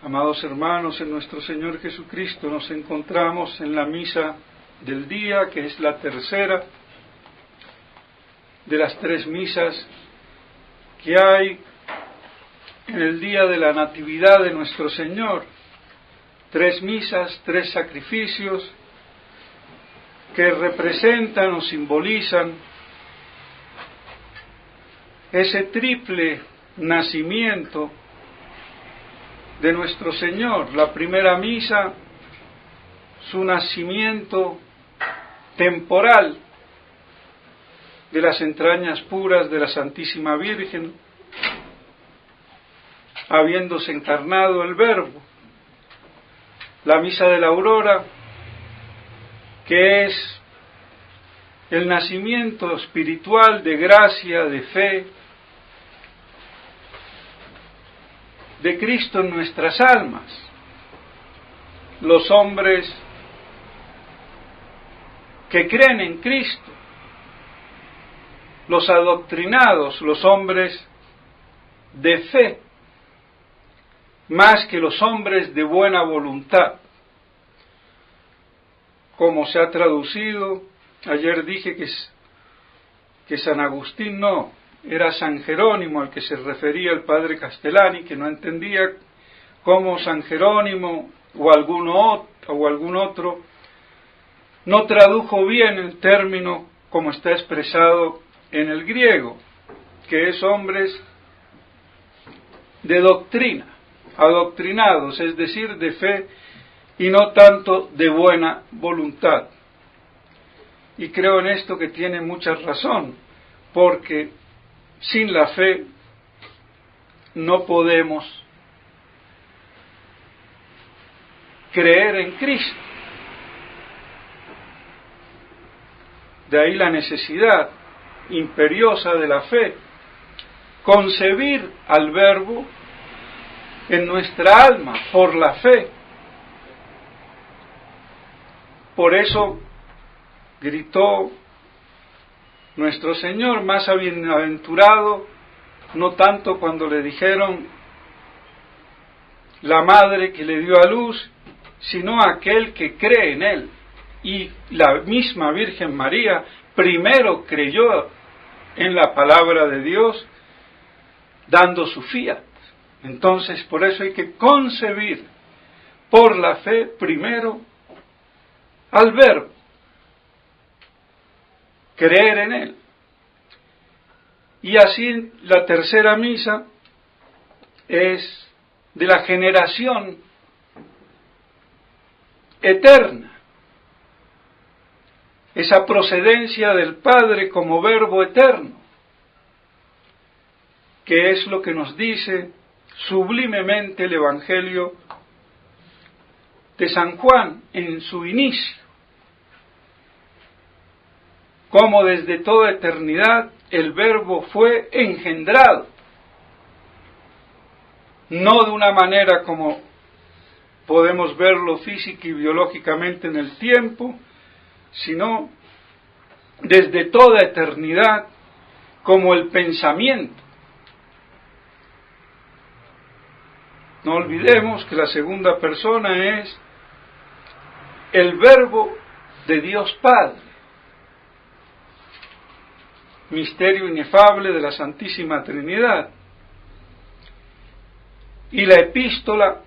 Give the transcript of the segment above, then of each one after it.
Amados hermanos, en nuestro Señor Jesucristo nos encontramos en la misa del día, que es la tercera de las tres misas que hay en el día de la Natividad de nuestro Señor. Tres misas, tres sacrificios que representan o simbolizan ese triple nacimiento de nuestro Señor. La primera misa, su nacimiento temporal de las entrañas puras de la Santísima Virgen, habiéndose encarnado el Verbo. La misa de la aurora, que es el nacimiento espiritual de gracia, de fe, de Cristo en nuestras almas. Los hombres que creen en Cristo, los adoctrinados, los hombres de fe, más que los hombres de buena voluntad. Como se ha traducido, ayer dije que San Agustín no, era San Jerónimo al que se refería el padre Castellani, que no entendía cómo San Jerónimo o algún otro no tradujo bien el término como está expresado en el griego, que es hombres de doctrina, adoctrinados, es decir, de fe y no tanto de buena voluntad. Y creo en esto que tiene mucha razón, porque sin la fe no podemos creer en Cristo. De ahí la necesidad imperiosa de la fe, concebir al Verbo en nuestra alma por la fe. Por eso gritó nuestro Señor, más bienaventurado, no tanto cuando le dijeron la madre que le dio a luz, sino aquel que cree en Él. Y la misma Virgen María primero creyó en la palabra de Dios, dando su fiat. Entonces, por eso hay que concebir por la fe primero al Verbo, creer en Él. Y así la tercera misa es de la generación eterna, esa procedencia del Padre como Verbo eterno, que es lo que nos dice sublimemente el Evangelio de San Juan en su inicio, como desde toda eternidad el Verbo fue engendrado, no de una manera como podemos verlo física y biológicamente en el tiempo, sino desde toda eternidad como el pensamiento. No olvidemos que la segunda persona es el Verbo de Dios Padre, misterio inefable de la Santísima Trinidad. Y la epístola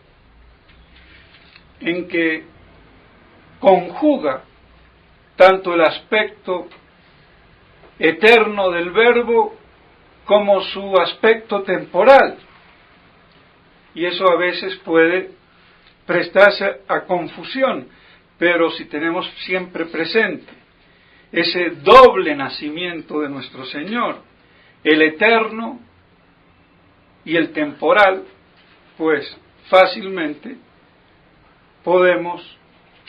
en que conjuga tanto el aspecto eterno del Verbo como su aspecto temporal. Y eso a veces puede prestarse a confusión, pero si tenemos siempre presente ese doble nacimiento de nuestro Señor, el eterno y el temporal, pues fácilmente podemos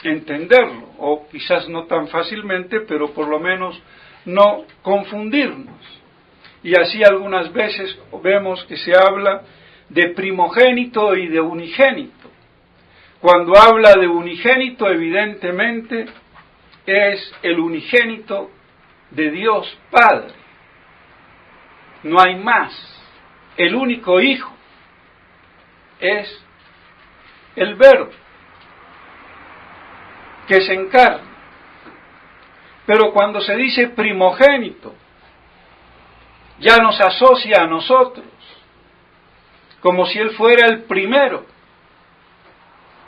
entenderlo, o quizás no tan fácilmente, pero por lo menos no confundirnos. Y así algunas veces vemos que se habla de primogénito y de unigénito. Cuando habla de unigénito, evidentemente es el unigénito de Dios Padre. No hay más. El único Hijo es el Verbo, que se encarna. Pero cuando se dice primogénito, ya nos asocia a nosotros, como si Él fuera el primero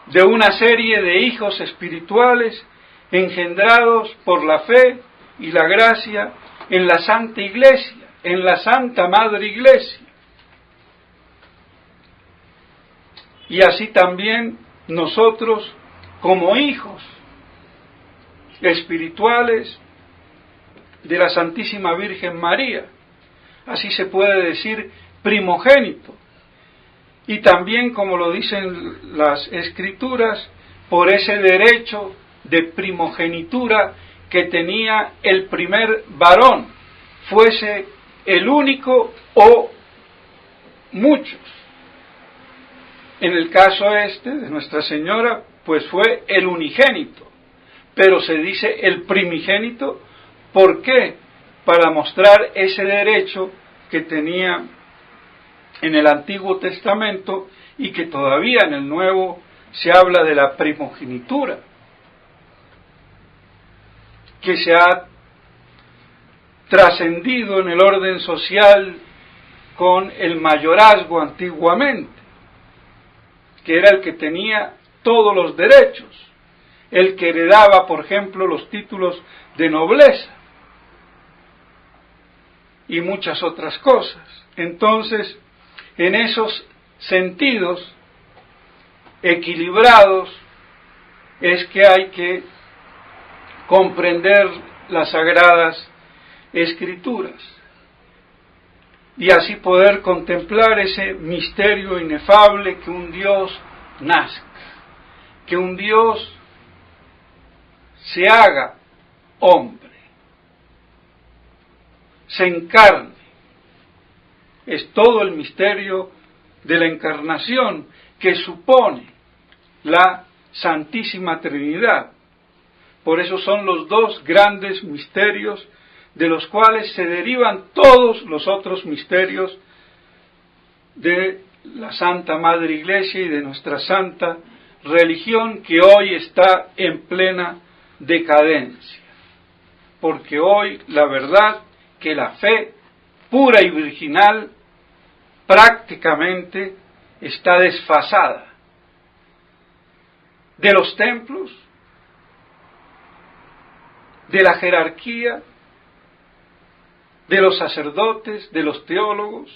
de una serie de hijos espirituales engendrados por la fe y la gracia en la Santa Iglesia, en la Santa Madre Iglesia. Y así también nosotros, como hijos espirituales de la Santísima Virgen María, así se puede decir primogénito, y también, como lo dicen las Escrituras, por ese derecho de primogenitura que tenía el primer varón, fuese el único o muchos. En el caso de Nuestra Señora, pues fue el unigénito, pero se dice el primigénito. ¿Por qué? Para mostrar ese derecho que tenía en el Antiguo Testamento y que todavía en el Nuevo se habla de la primogenitura, que se ha trascendido en el orden social con el mayorazgo antiguamente, que era el que tenía todos los derechos, el que heredaba, por ejemplo, los títulos de nobleza y muchas otras cosas. Entonces, en esos sentidos equilibrados es que hay que comprender las Sagradas Escrituras y así poder contemplar ese misterio inefable, que un Dios nazca, que un Dios se haga hombre, se encarne. Es todo el misterio de la encarnación que supone la Santísima Trinidad. Por eso son los dos grandes misterios de los cuales se derivan todos los otros misterios de la Santa Madre Iglesia y de nuestra santa religión, que hoy está en plena decadencia. Porque hoy la verdad que la fe pura y virginal prácticamente está desfasada de los templos, de la jerarquía, de los sacerdotes, de los teólogos.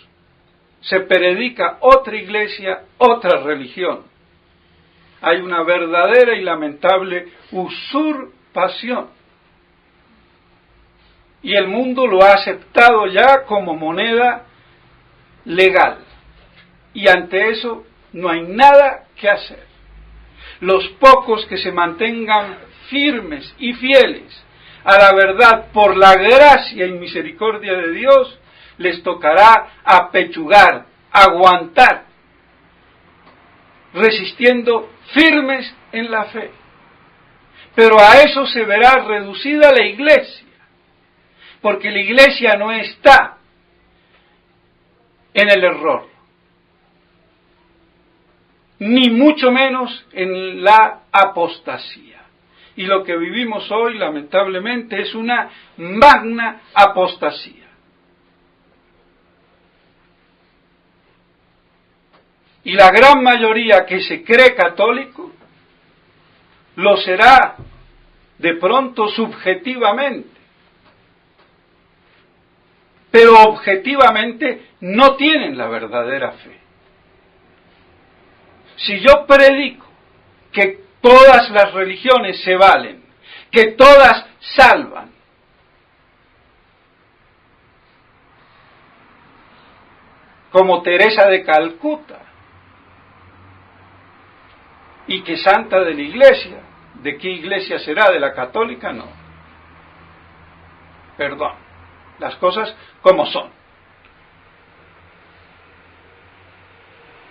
Se predica otra iglesia, otra religión. Hay una verdadera y lamentable usurpación. Y el mundo lo ha aceptado ya como moneda legal. Y ante eso no hay nada que hacer. Los pocos que se mantengan firmes y fieles a la verdad por la gracia y misericordia de Dios, les tocará apechugar, aguantar, resistiendo firmes en la fe. Pero a eso se verá reducida la iglesia, porque la iglesia no está en el error, ni mucho menos en la apostasía. Y lo que vivimos hoy, lamentablemente, es una magna apostasía. Y la gran mayoría que se cree católico, lo será de pronto subjetivamente, pero objetivamente no tienen la verdadera fe. Si yo predico que todas las religiones se valen, que todas salvan, como Teresa de Calcuta, y que santa de la iglesia, ¿de qué iglesia será? ¿De la católica? No. Perdón, las cosas como son.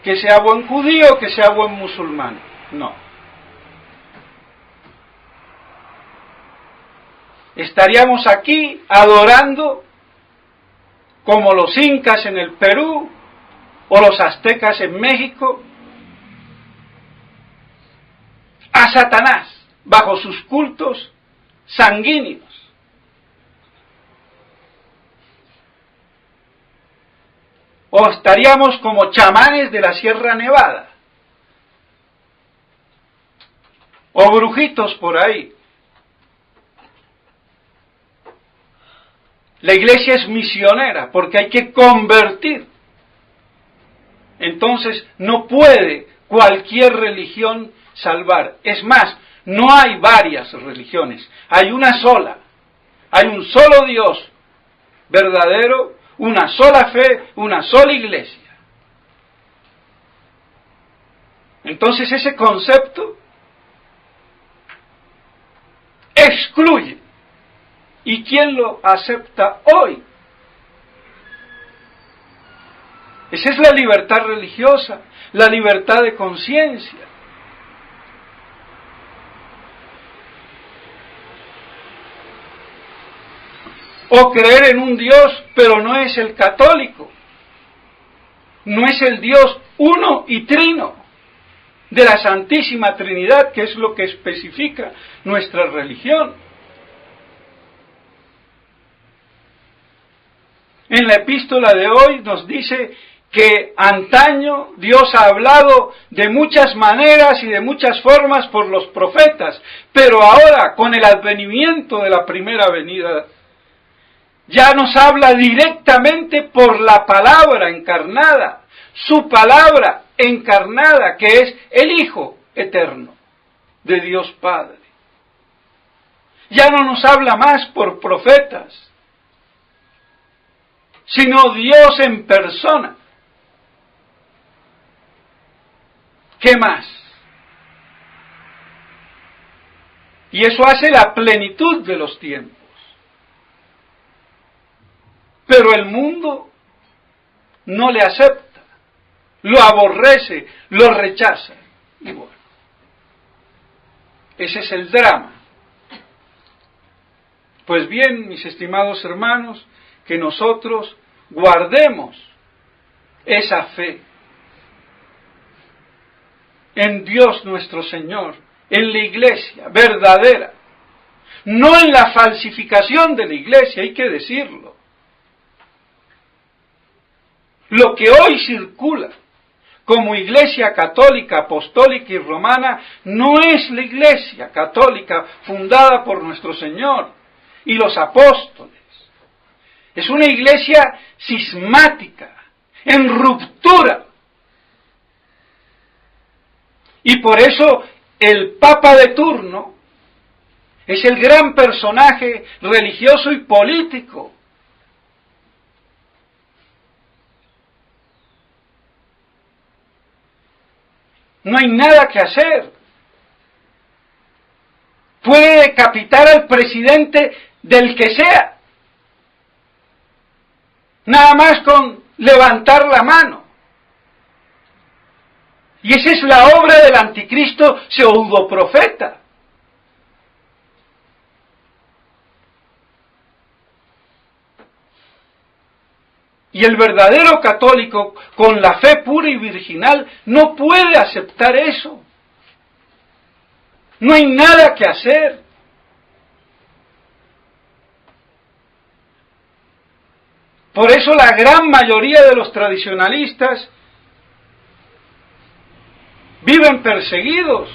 Que sea buen judío, que sea buen musulmán, no. Estaríamos aquí adorando como los incas en el Perú o los aztecas en México, a Satanás bajo sus cultos sanguíneos. O estaríamos como chamanes de la Sierra Nevada, o brujitos por ahí. La iglesia es misionera porque hay que convertir. Entonces no puede cualquier religión salvar. Es más, no hay varias religiones, hay una sola. Hay un solo Dios verdadero, una sola fe, una sola iglesia. Entonces ese concepto excluye. ¿Y quién lo acepta hoy? Esa es la libertad religiosa, la libertad de conciencia. O creer en un Dios, pero no es el católico. No es el Dios uno y trino de la Santísima Trinidad, que es lo que especifica nuestra religión. En la epístola de hoy nos dice que antaño Dios ha hablado de muchas maneras y de muchas formas por los profetas, pero ahora, con el advenimiento de la primera venida, ya nos habla directamente por la palabra encarnada, su palabra encarnada, que es el Hijo eterno de Dios Padre. Ya no nos habla más por profetas, sino Dios en persona. ¿Qué más? Y eso hace la plenitud de los tiempos. Pero el mundo no le acepta, lo aborrece, lo rechaza. Y bueno, ese es el drama. Pues bien, mis estimados hermanos, que nosotros guardemos esa fe en Dios nuestro Señor, en la iglesia verdadera, no en la falsificación de la iglesia, hay que decirlo. Lo que hoy circula como iglesia católica, apostólica y romana no es la iglesia católica fundada por nuestro Señor y los apóstoles. Es una iglesia cismática, en ruptura. Y por eso el Papa de turno es el gran personaje religioso y político. No hay nada que hacer. Puede decapitar al presidente del que sea, nada más con levantar la mano. Y esa es la obra del anticristo pseudoprofeta. Y el verdadero católico, con la fe pura y virginal, no puede aceptar eso. No hay nada que hacer. Por eso la gran mayoría de los tradicionalistas viven perseguidos,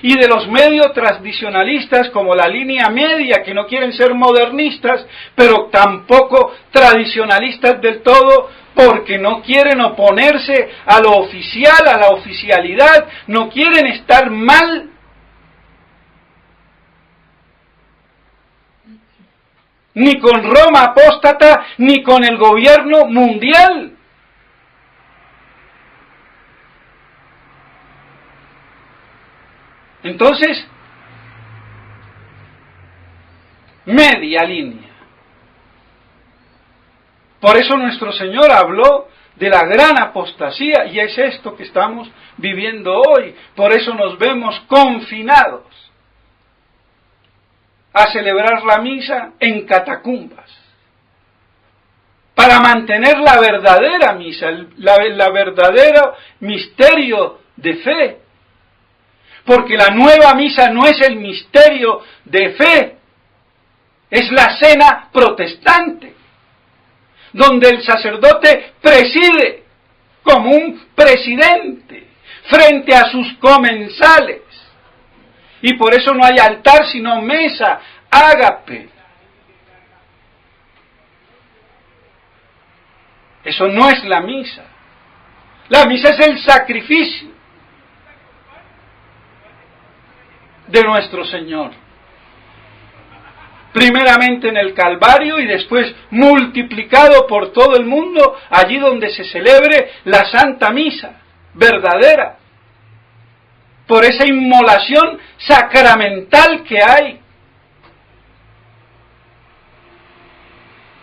y de los medio tradicionalistas como la línea media, que no quieren ser modernistas, pero tampoco tradicionalistas del todo, porque no quieren oponerse a lo oficial, a la oficialidad, no quieren estar mal. Ni con Roma apóstata, ni con el gobierno mundial. Entonces, media línea. Por eso nuestro Señor habló de la gran apostasía, y es esto que estamos viviendo hoy. Por eso nos vemos confinados a celebrar la misa en catacumbas, para mantener la verdadera misa, la verdadero misterio de fe. Porque la nueva misa no es el misterio de fe, es la cena protestante, donde el sacerdote preside como un presidente frente a sus comensales. Y por eso no hay altar sino mesa, ágape. Eso no es la misa. La misa es el sacrificio de nuestro Señor. Primeramente en el Calvario y después multiplicado por todo el mundo, allí donde se celebre la Santa Misa verdadera, por esa inmolación sacramental que hay.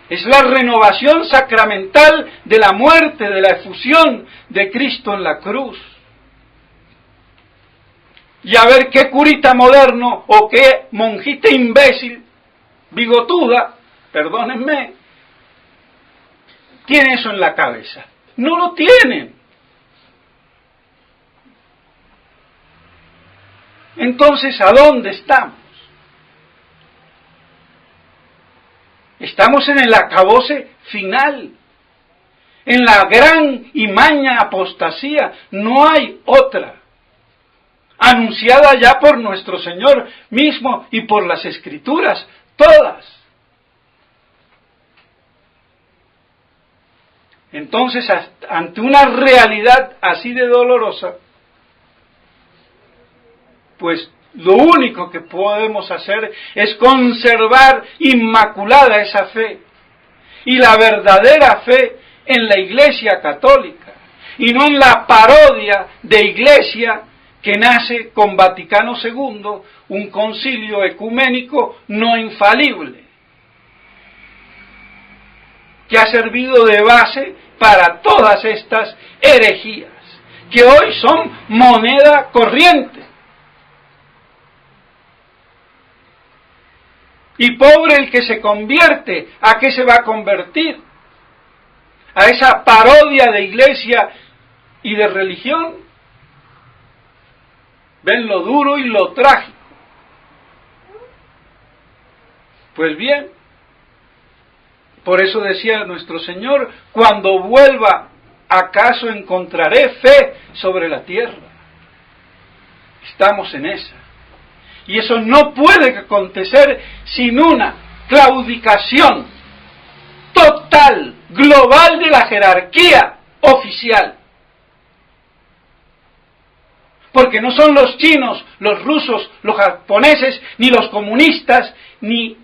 Es la renovación sacramental de la muerte, de la efusión de Cristo en la cruz. Y a ver qué curita moderno o qué monjita imbécil, bigotuda, perdónenme, tiene eso en la cabeza. No lo tienen. Entonces, ¿a dónde estamos? Estamos en el acabose final, en la gran y maña apostasía, no hay otra, anunciada ya por nuestro Señor mismo y por las Escrituras, todas. Entonces, ante una realidad así de dolorosa, pues lo único que podemos hacer es conservar inmaculada esa fe y la verdadera fe en la Iglesia Católica y no en la parodia de Iglesia que nace con Vaticano II, un concilio ecuménico no infalible, que ha servido de base para todas estas herejías, que hoy son moneda corriente. Y pobre el que se convierte, ¿a qué se va a convertir? ¿A esa parodia de iglesia y de religión? ¿Ven lo duro y lo trágico? Pues bien, por eso decía nuestro Señor, cuando vuelva, ¿acaso encontraré fe sobre la tierra? Estamos en esa. Y eso no puede acontecer sin una claudicación total, global de la jerarquía oficial. Porque no son los chinos, los rusos, los japoneses, ni los comunistas, ni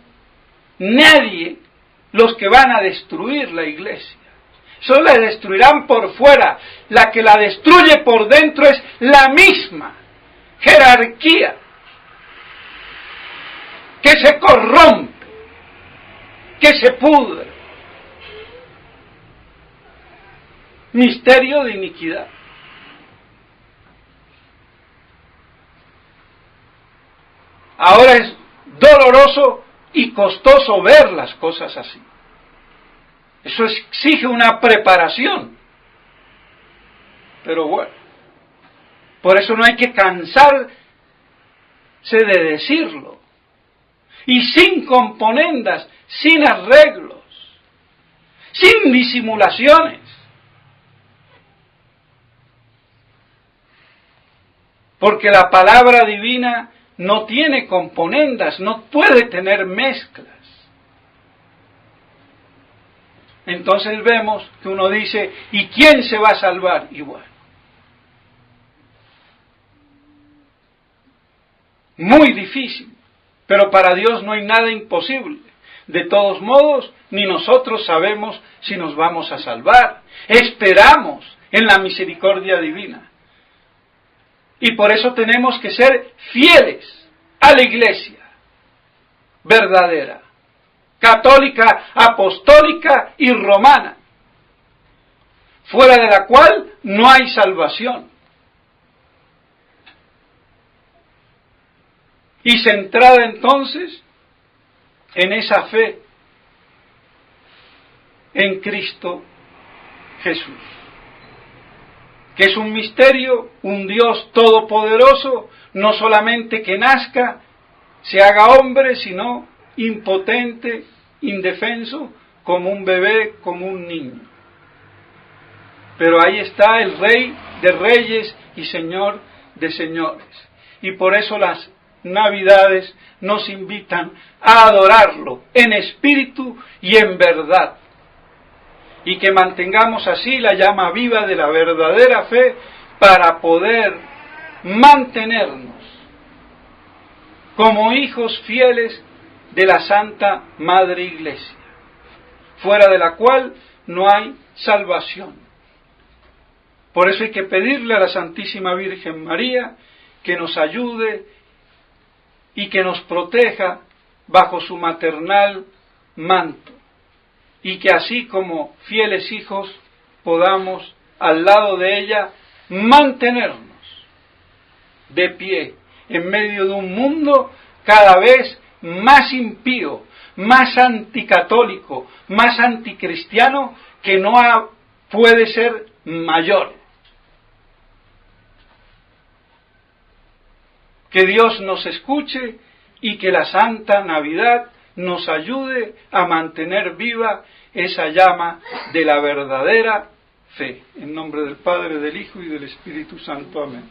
nadie los que van a destruir la iglesia. Solo la destruirán por fuera. La que la destruye por dentro es la misma jerarquía que se corrompe, que se pudre. Misterio de iniquidad. Ahora es doloroso y costoso ver las cosas así. Eso exige una preparación. Pero bueno, por eso no hay que cansarse de decirlo. Y sin componendas, sin arreglos, sin disimulaciones. Porque la palabra divina no tiene componendas, no puede tener mezclas. Entonces vemos que uno dice, ¿y quién se va a salvar? Y bueno, muy difícil. Pero para Dios no hay nada imposible. De todos modos, ni nosotros sabemos si nos vamos a salvar. Esperamos en la misericordia divina. Y por eso tenemos que ser fieles a la iglesia verdadera, católica, apostólica y romana, fuera de la cual no hay salvación. Y centrada entonces en esa fe en Cristo Jesús. que es un misterio, un Dios todopoderoso, no solamente que nazca, se haga hombre, sino impotente, indefenso, como un bebé, como un niño. Pero ahí está el Rey de Reyes y Señor de Señores. Y por eso las Navidades nos invitan a adorarlo en espíritu y en verdad. Y que mantengamos así la llama viva de la verdadera fe para poder mantenernos como hijos fieles de la Santa Madre Iglesia, fuera de la cual no hay salvación. Por eso hay que pedirle a la Santísima Virgen María que nos ayude y que nos proteja bajo su maternal manto, y que así como fieles hijos podamos al lado de ella mantenernos de pie en medio de un mundo cada vez más impío, más anticatólico, más anticristiano, que no puede ser mayor. Que Dios nos escuche y que la Santa Navidad nos ayude a mantener viva esa llama de la verdadera fe. En nombre del Padre, del Hijo y del Espíritu Santo. Amén.